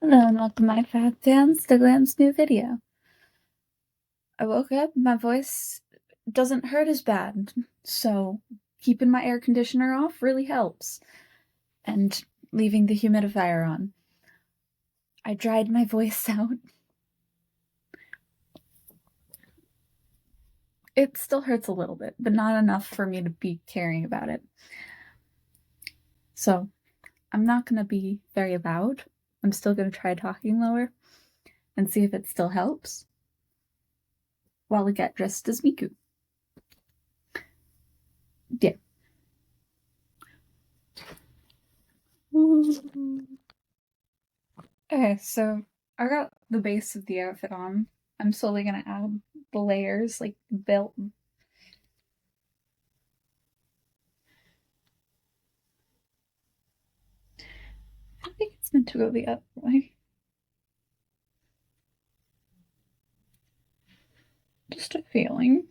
Hello and welcome my fat fans to Glam's new video. I woke up, my voice doesn't hurt as bad, so keeping my air conditioner off really helps. And leaving the humidifier on. I dried my voice out. It still hurts a little bit, but not enough for me to be caring about it. So I'm not going to be very loud. I'm still going to try talking lower and see if it still helps while I get dressed as Miku. Yeah. Okay, so I got the base of the outfit on. I'm slowly gonna add the layers, like the belt. I think it's meant to go the other way. Just a feeling.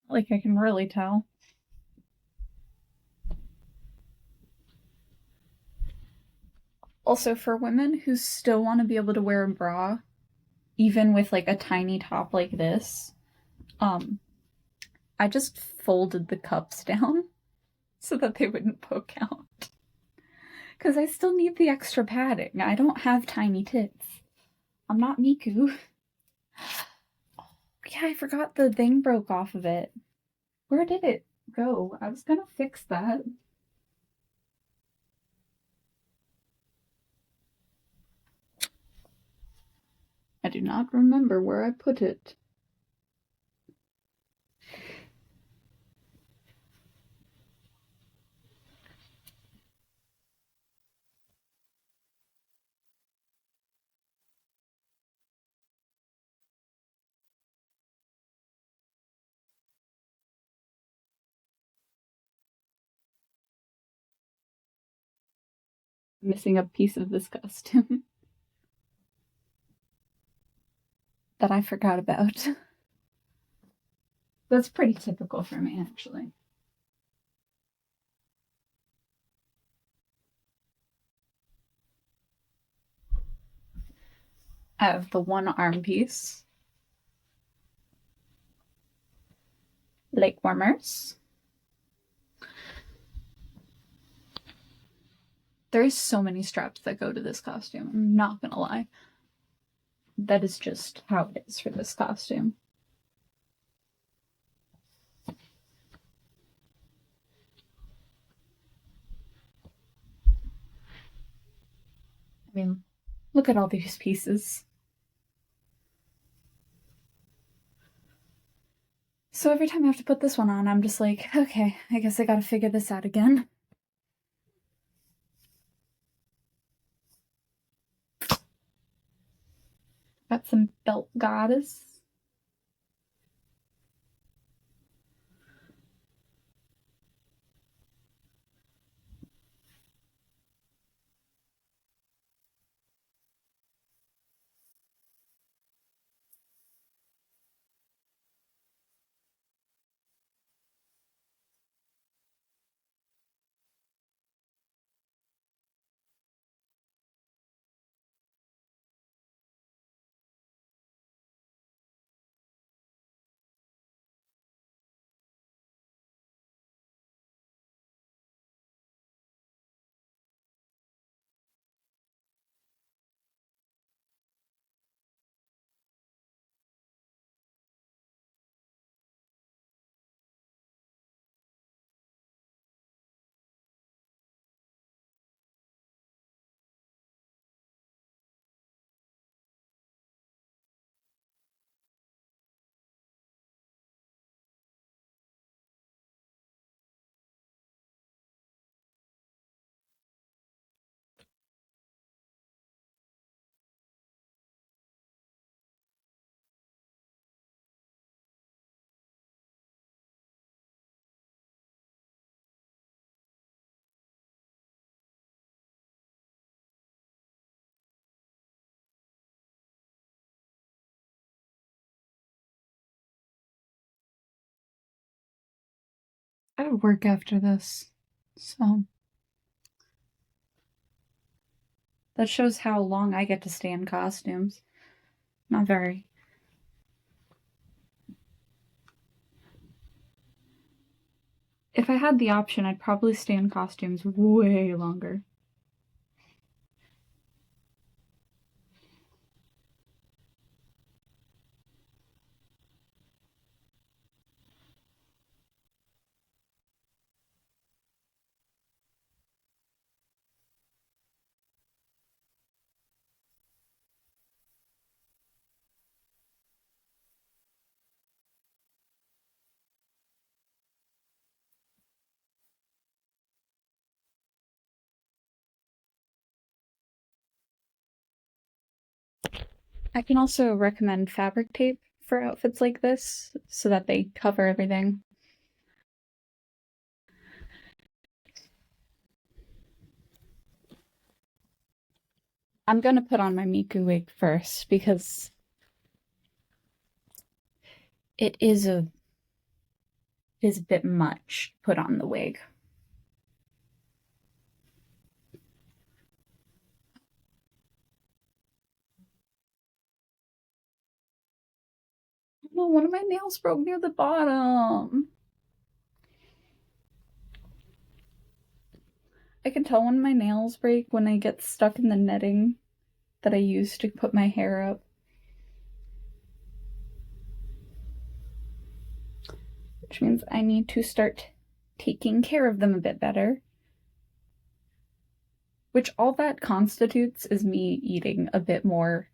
Like I can really tell. Also, for women who still want to be able to wear a bra, even with like a tiny top like this, I just folded the cups down so that they wouldn't poke out. Because I still need the extra padding. I don't have tiny tits. I'm not Miku. Yeah, I forgot the thing broke off of it. Where did it go? I was gonna fix that. I do not remember where I put it. Missing a piece of this costume that I forgot about. That's pretty typical for me, actually. I have the one arm piece, leg warmers. There's so many straps that go to this costume. I'm not gonna lie. That is just how it is for this costume. I mean, look at all these pieces. So every time I have to put this one on, I'm just like, okay, I guess I gotta figure this out again. Got some belt goddess. I have work after this, so that shows how long I get to stay in costumes. Not very. If I had the option, I'd probably stay in costumes way longer. I can also recommend fabric tape for outfits like this so that they cover everything. I'm gonna put on my miku wig first because it is a bit much to put on the wig. Oh, one of my nails broke near the bottom. I can tell when my nails break when I get stuck in the netting that I use to put my hair up. Which means I need to start taking care of them a bit better. Which all that constitutes is me eating a bit more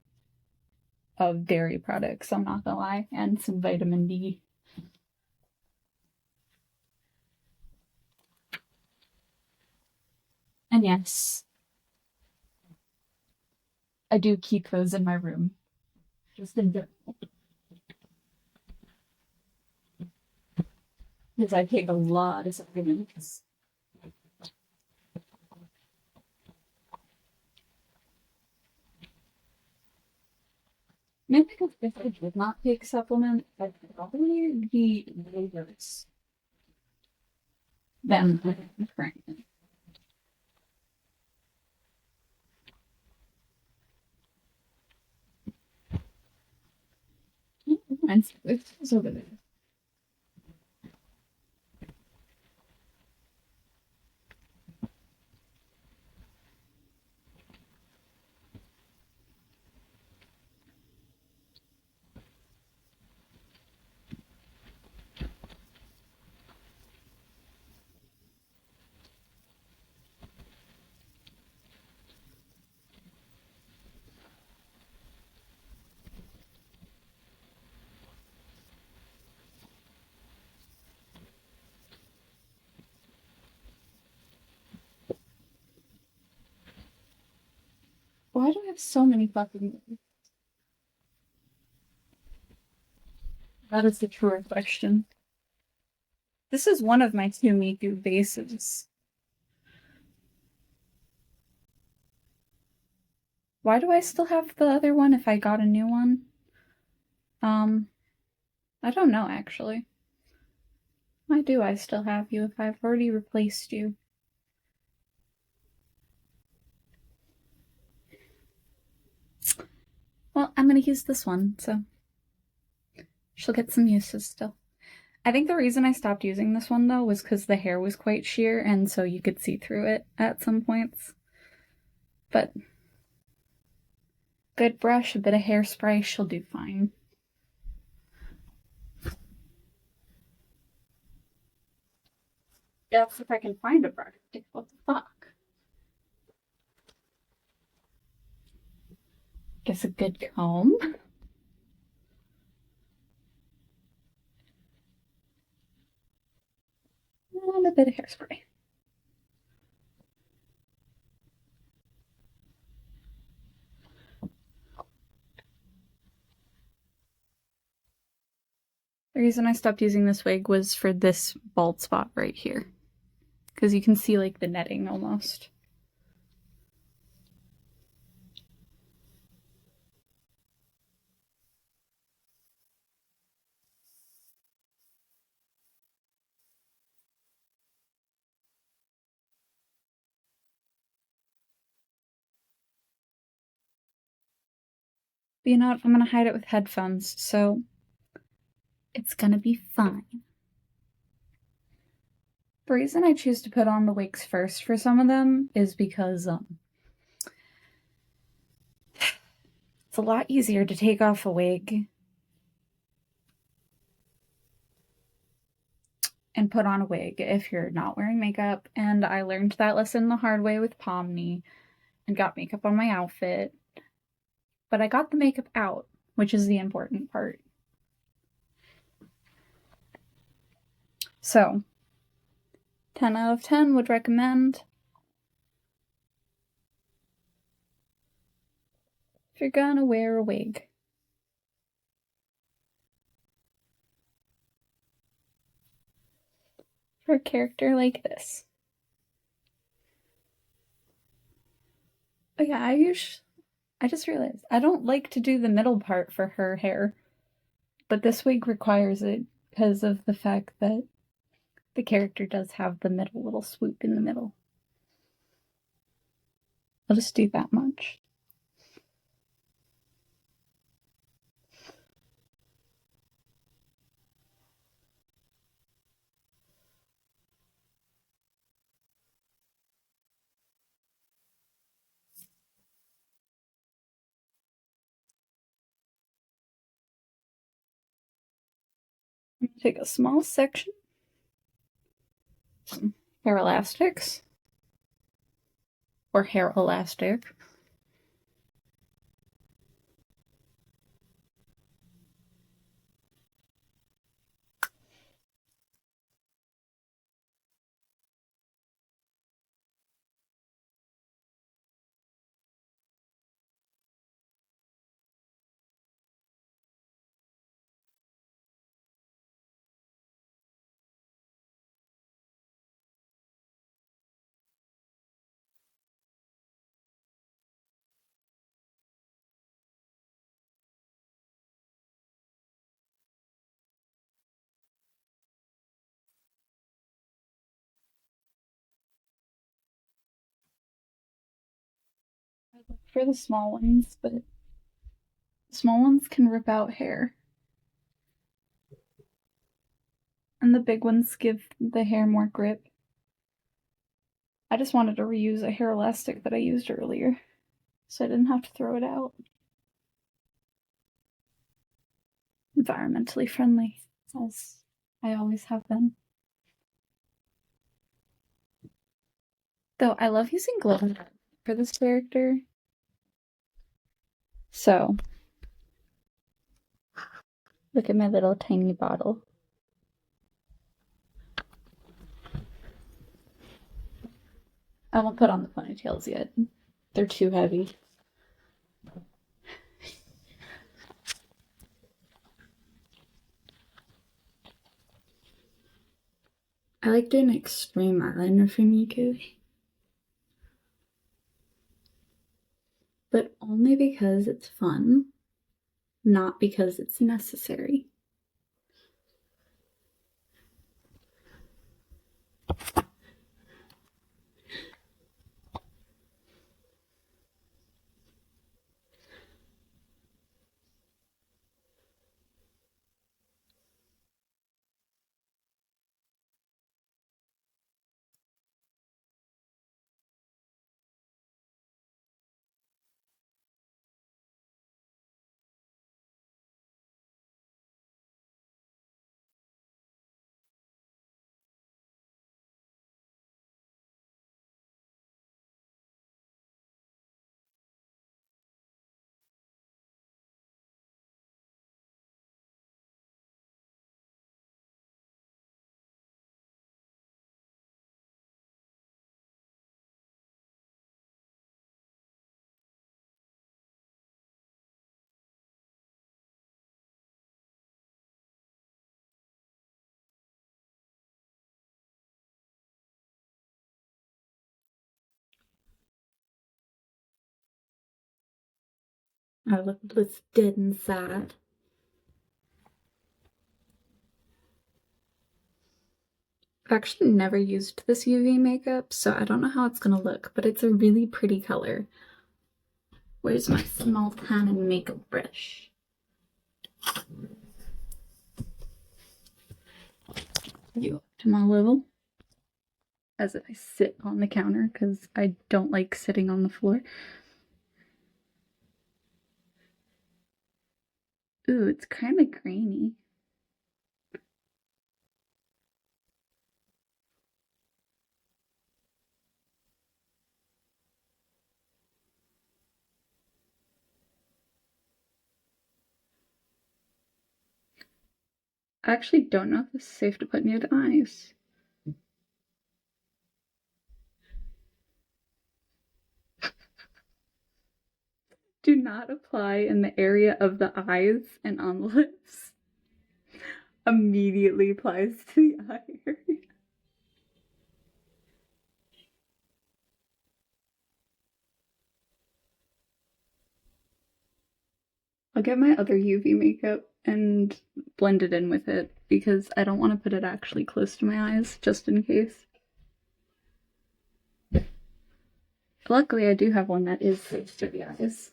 of dairy products, I'm not gonna lie, and some vitamin D. And yes, I do keep those in my room. Just in general. Because I take a lot of supplements. Maybe if I did not take supplements, I'd probably be way worse than I'm currently. It's over there. Why do I have so many fucking... That is the truer question. This is one of my two Miku bases. Why do I still have the other one if I got a new one? I don't know, actually. Why do I still have you if I've already replaced you? Well, I'm gonna use this one, so she'll get some uses still. I think the reason I stopped using this one, though, was because the hair was quite sheer, and so you could see through it at some points. But good brush, a bit of hairspray, she'll do fine. Yes, if I can find a brush. What the fuck? Guess a good comb. And a bit of hairspray. The reason I stopped using this wig was for this bald spot right here. Because you can see, like, the netting almost. But you know what? I'm gonna hide it with headphones, so it's gonna be fine. The reason I choose to put on the wigs first for some of them is because it's a lot easier to take off a wig and put on a wig if you're not wearing makeup, and I learned that lesson the hard way with Pomni and got makeup on my outfit. But I got the makeup out, which is the important part. So, 10 out of 10 would recommend. If you're gonna wear a wig. For a character like this. Oh yeah, I just realized I don't like to do the middle part for her hair, but this wig requires it because of the fact that the character does have the middle little swoop in the middle. I'll just do that much. I'm gonna take a small section, some hair elastics, or hair elastic. I look for the small ones, but the small ones can rip out hair. And the big ones give the hair more grip. I just wanted to reuse a hair elastic that I used earlier, so I didn't have to throw it out. Environmentally friendly, as I always have been. Though I love using glow for this character. So, look at my little tiny bottle. I won't put on the ponytails yet. They're too heavy. I like doing extreme eyeliner for Miku. But only because it's fun, not because it's necessary. I look dead and sad. I've actually never used this UV makeup, so I don't know how it's gonna look, but it's a really pretty color. Where's my small pan and makeup brush? You up to my level? As if I sit on the counter because I don't like sitting on the floor. Ooh, it's kind of grainy. I actually don't know if this is safe to put near the eyes. Do not apply in the area of the eyes and on the lips. Immediately applies to the eye area. I'll get my other UV makeup and blend it in with it because I don't want to put it actually close to my eyes just in case. Luckily, I do have one that is safe to the eyes.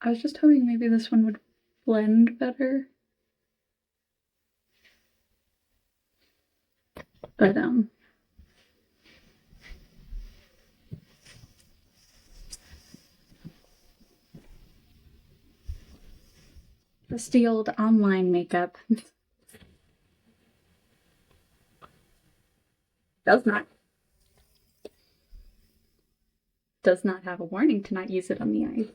I was just hoping maybe this one would blend better. But, rusty old online makeup. Does not have a warning to not use it on the eyes.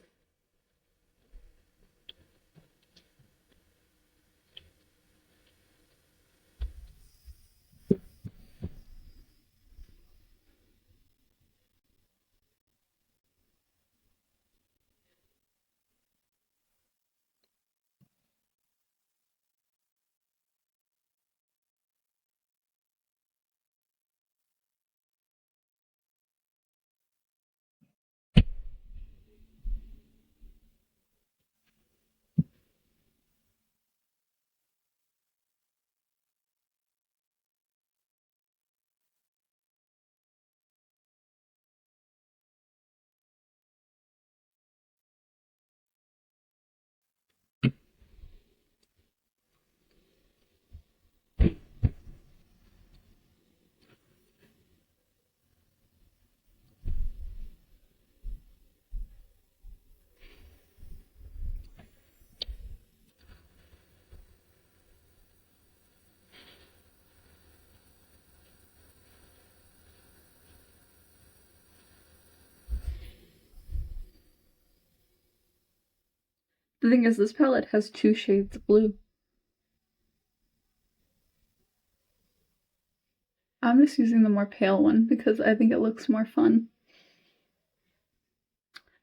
The thing is, this palette has 2 shades of blue. I'm just using the more pale one because I think it looks more fun.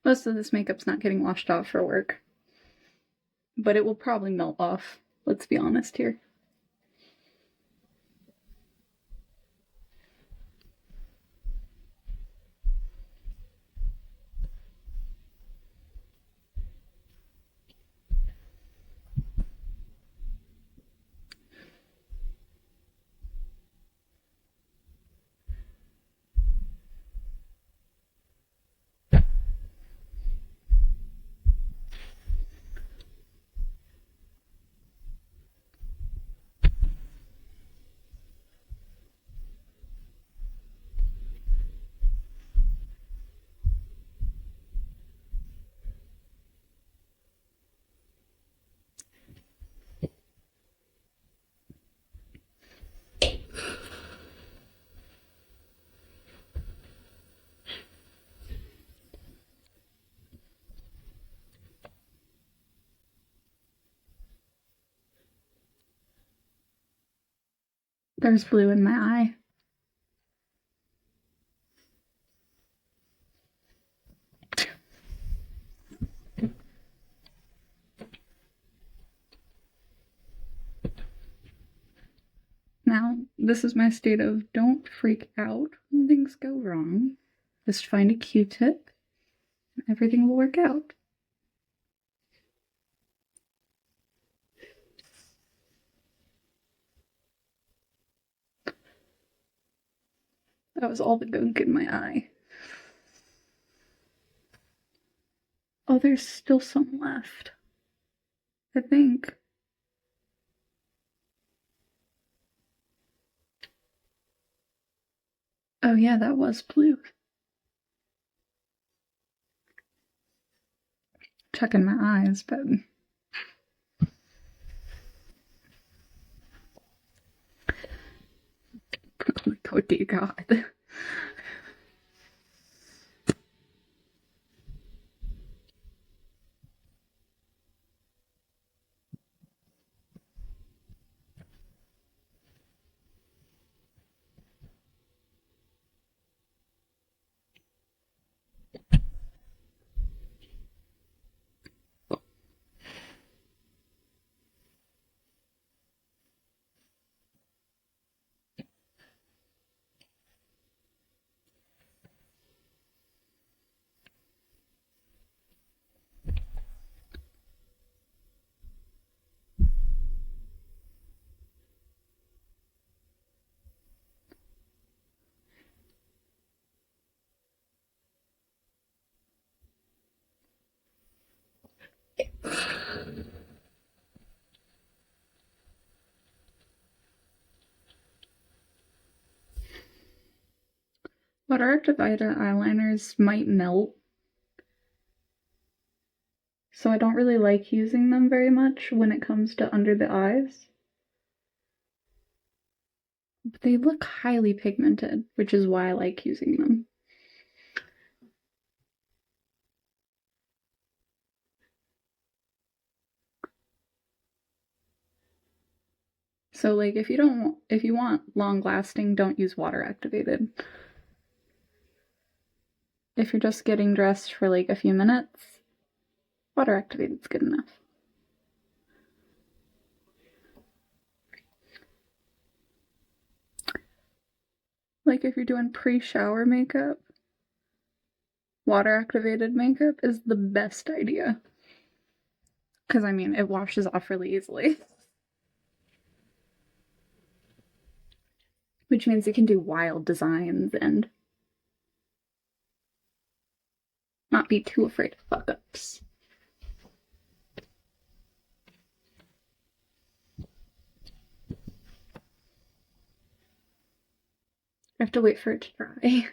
Most of this makeup's not getting washed off for work, but it will probably melt off, let's be honest here. There's blue in my eye. Now, this is my state of don't freak out when things go wrong. Just find a Q-tip and everything will work out. That was all the gunk in my eye. Oh, there's still some left, I think. Oh yeah, that was blue. Checking my eyes, but oh dear God. Water activated eyeliners might melt, so I don't really like using them very much when it comes to under the eyes. But they look highly pigmented, which is why I like using them. So like if you want long lasting, don't use water activated. If you're just getting dressed for like a few minutes, water activated is good enough. Like if you're doing pre-shower makeup, water activated makeup is the best idea. Because I mean, it washes off really easily. Which means you can do wild designs and not be too afraid of fuck-ups. I have to wait for it to dry.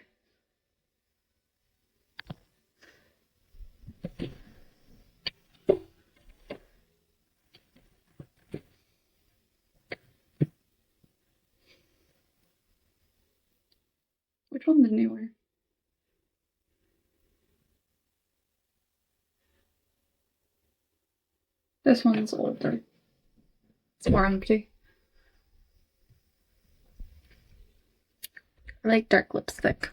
Which one's newer? This one's older. It's more empty. I like dark lipstick.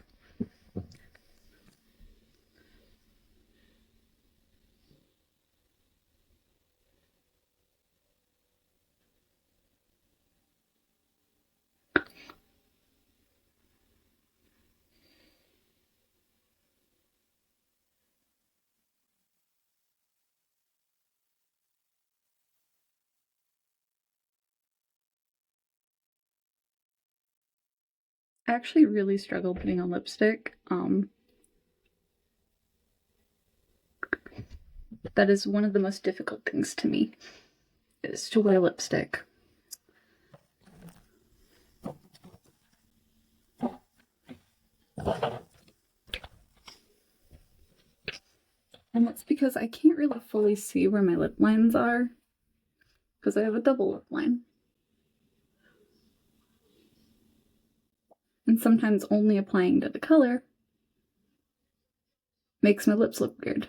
I actually really struggle putting on lipstick. That is one of the most difficult things to me, is to wear lipstick. And that's because I can't really fully see where my lip lines are, because I have a double lip line. And sometimes only applying to the color makes my lips look weird.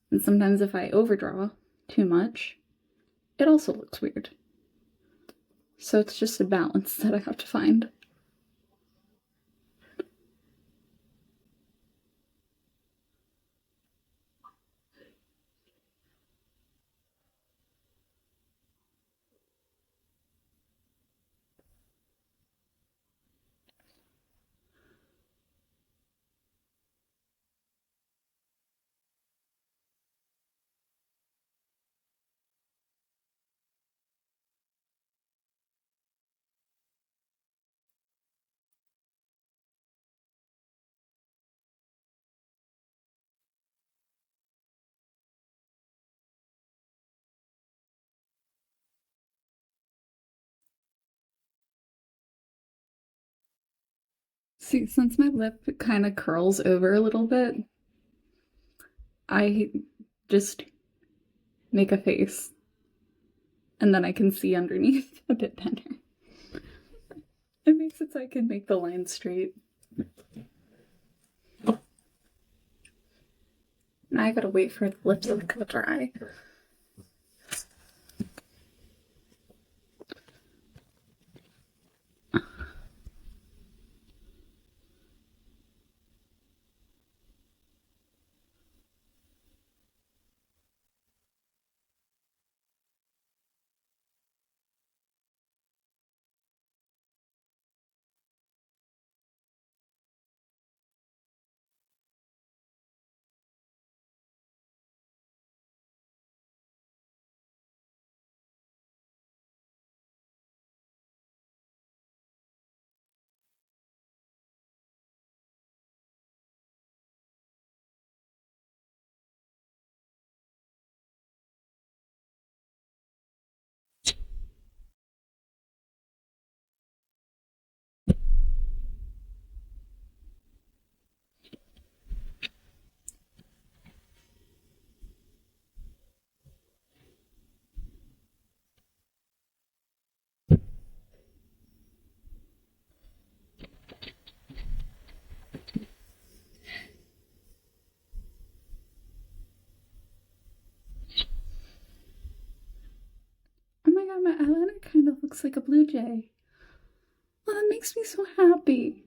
And sometimes if I overdraw too much, it also looks weird. So it's just a balance that I have to find. See, since my lip kind of curls over a little bit, I just make a face and then I can see underneath a bit better. It makes it so I can make the line straight. Now I gotta wait for the lipstick to dry. Oh my god, my eyeliner kind of looks like a blue jay. Oh, that makes me so happy.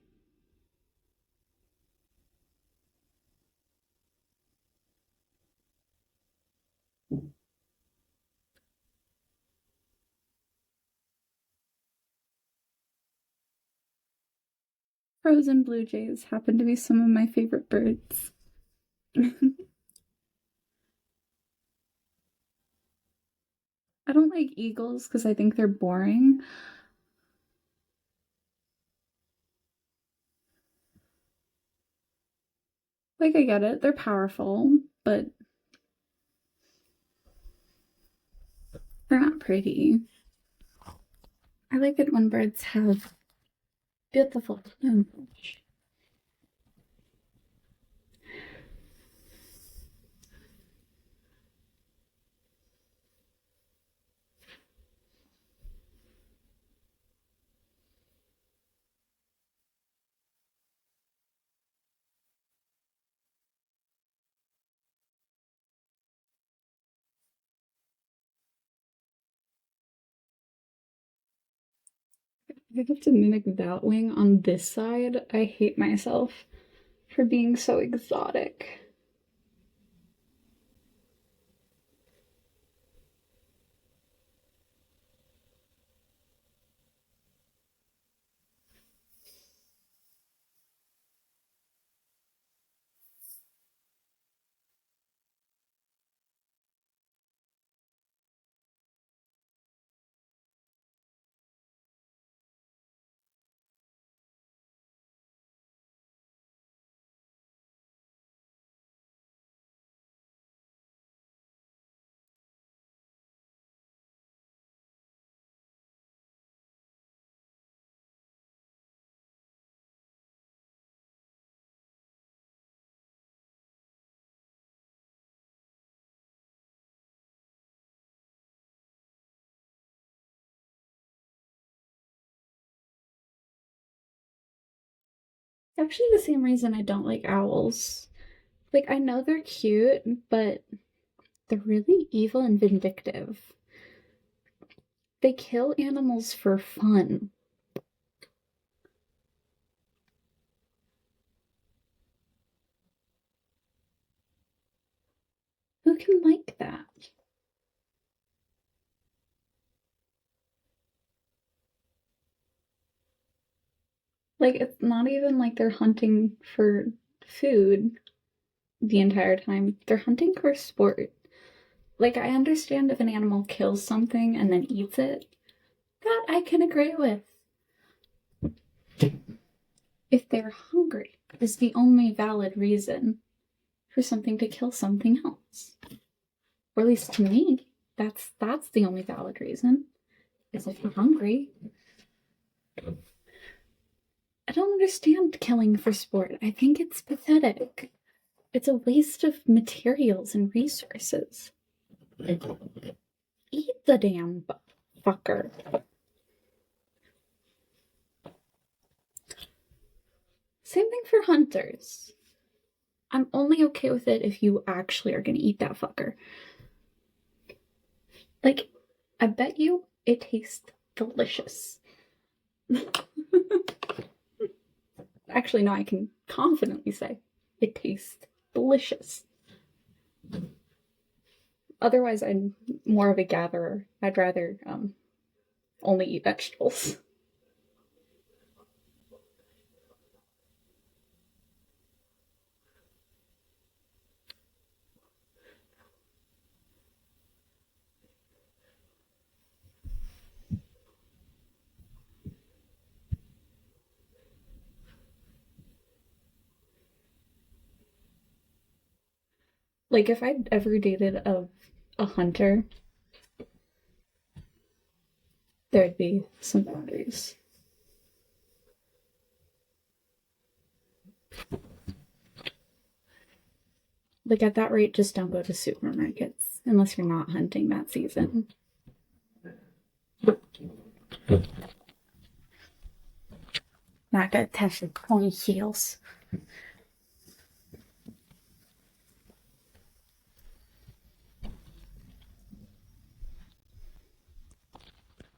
Frozen blue jays happen to be some of my favorite birds. I don't like eagles because I think they're boring. Like, I get it, they're powerful, but they're not pretty. I like it when birds have beautiful plumage. I have to mimic that wing on this side. I hate myself for being so exotic. Actually, the same reason I don't like owls. Like, I know they're cute, but they're really evil and vindictive. They kill animals for fun. Who can like that? Like, it's not even like they're hunting for food the entire time. They're hunting for sport. Like, I understand if an animal kills something and then eats it. That I can agree with. If they're hungry is the only valid reason for something to kill something else. Or at least to me, that's the only valid reason. Is if you're hungry. don't understand killing for sport. I think it's pathetic. It's a waste of materials and resources. Eat the damn fucker. Same thing for hunters. I'm only okay with it if you actually are gonna eat that fucker. Like, I bet you it tastes delicious. Actually, no, I can confidently say it tastes delicious. Otherwise, I'm more of a gatherer. I'd rather only eat vegetables. Like, if I'd ever dated a hunter, there'd be some boundaries. Like, at that rate, just don't go to supermarkets unless you're not hunting that season. Not gonna touch the ponytails.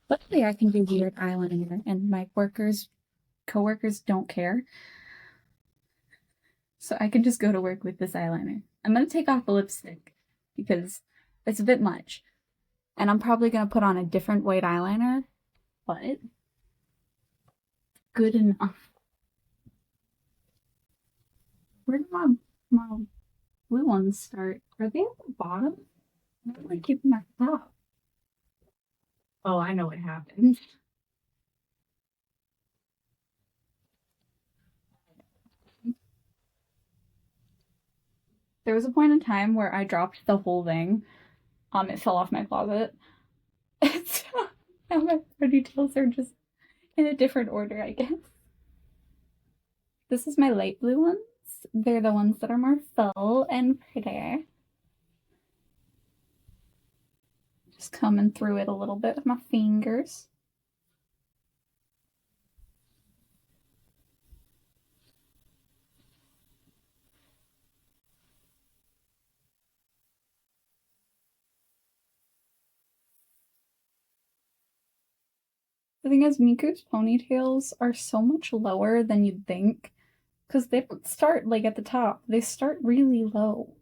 Luckily, I can do weird eyeliner, and my coworkers don't care. So I can just go to work with this eyeliner. I'm gonna take off the lipstick because it's a bit much. And I'm probably gonna put on a different white eyeliner, but good enough. Where did my blue ones start? Are they at the bottom? I don't like keeping them at the top. Oh, I know what happened. There was a point in time where I dropped the whole thing. It fell off my closet. So now my ponytails are just in a different order, I guess. This is my light blue ones. They're the ones that are more full and prettier. Just coming through it a little bit with my fingers. The thing is, Miku's ponytails are so much lower than you'd think, because they don't start like at the top. They start really low,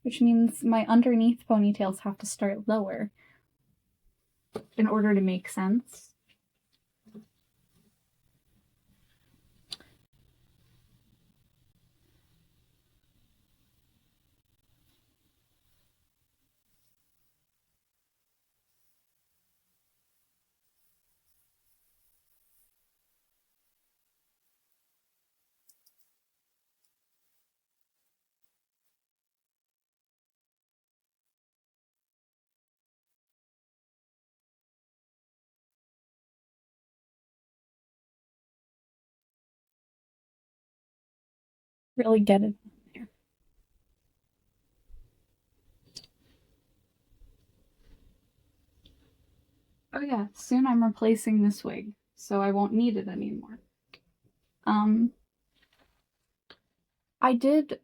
which means my underneath ponytails have to start lower in order to make sense. Really get it there. Oh yeah, soon I'm replacing this wig, so I won't need it anymore.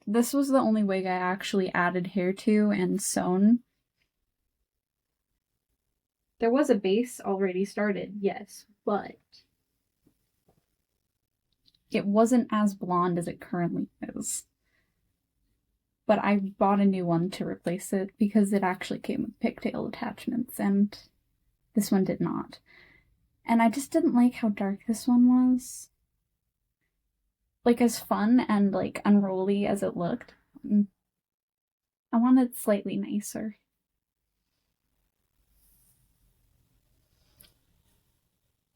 This was the only wig I actually added hair to and sewn. There was a base already started, yes, but it wasn't as blonde as it currently is. But I bought a new one to replace it because it actually came with pigtail attachments, and this one did not. And I just didn't like how dark this one was. Like, as fun and, like, unrolly as it looked, I wanted slightly nicer.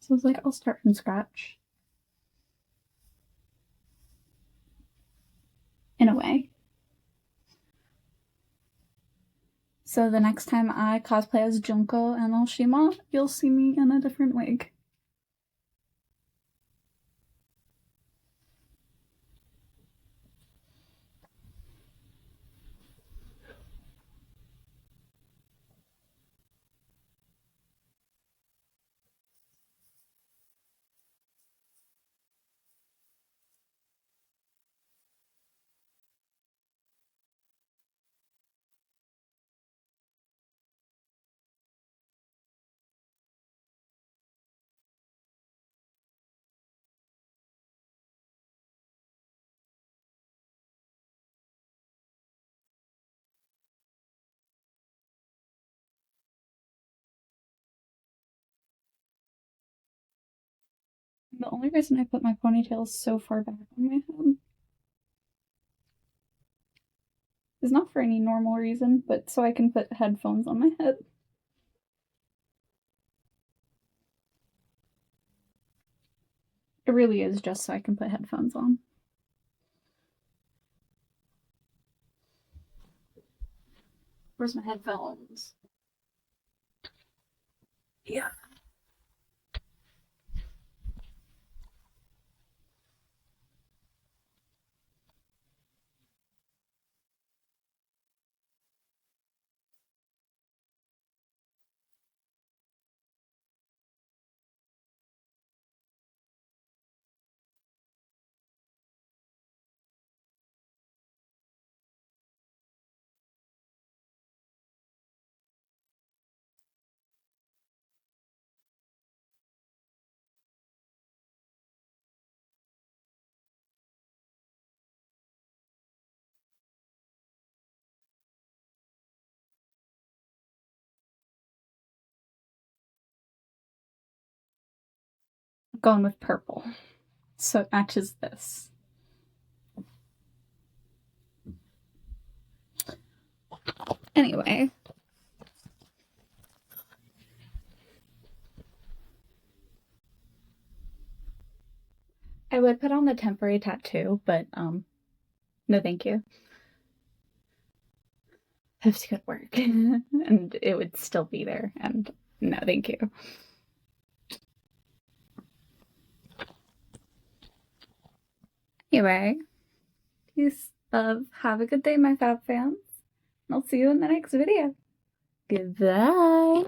So I was like, I'll start from scratch. In a way. So the next time I cosplay as Junko and Oshima, you'll see me in a different wig. The only reason I put my ponytail so far back on my head is not for any normal reason, but so I can put headphones on my head. It really is just so I can put headphones on. Where's my headphones? Yeah. I'm going with purple. So it matches this. Anyway. I would put on the temporary tattoo, but no thank you. Have to go to work. And it would still be there, and no thank you. Anyway, peace, love, have a good day, my fab fans. I'll see you in the next video. Goodbye.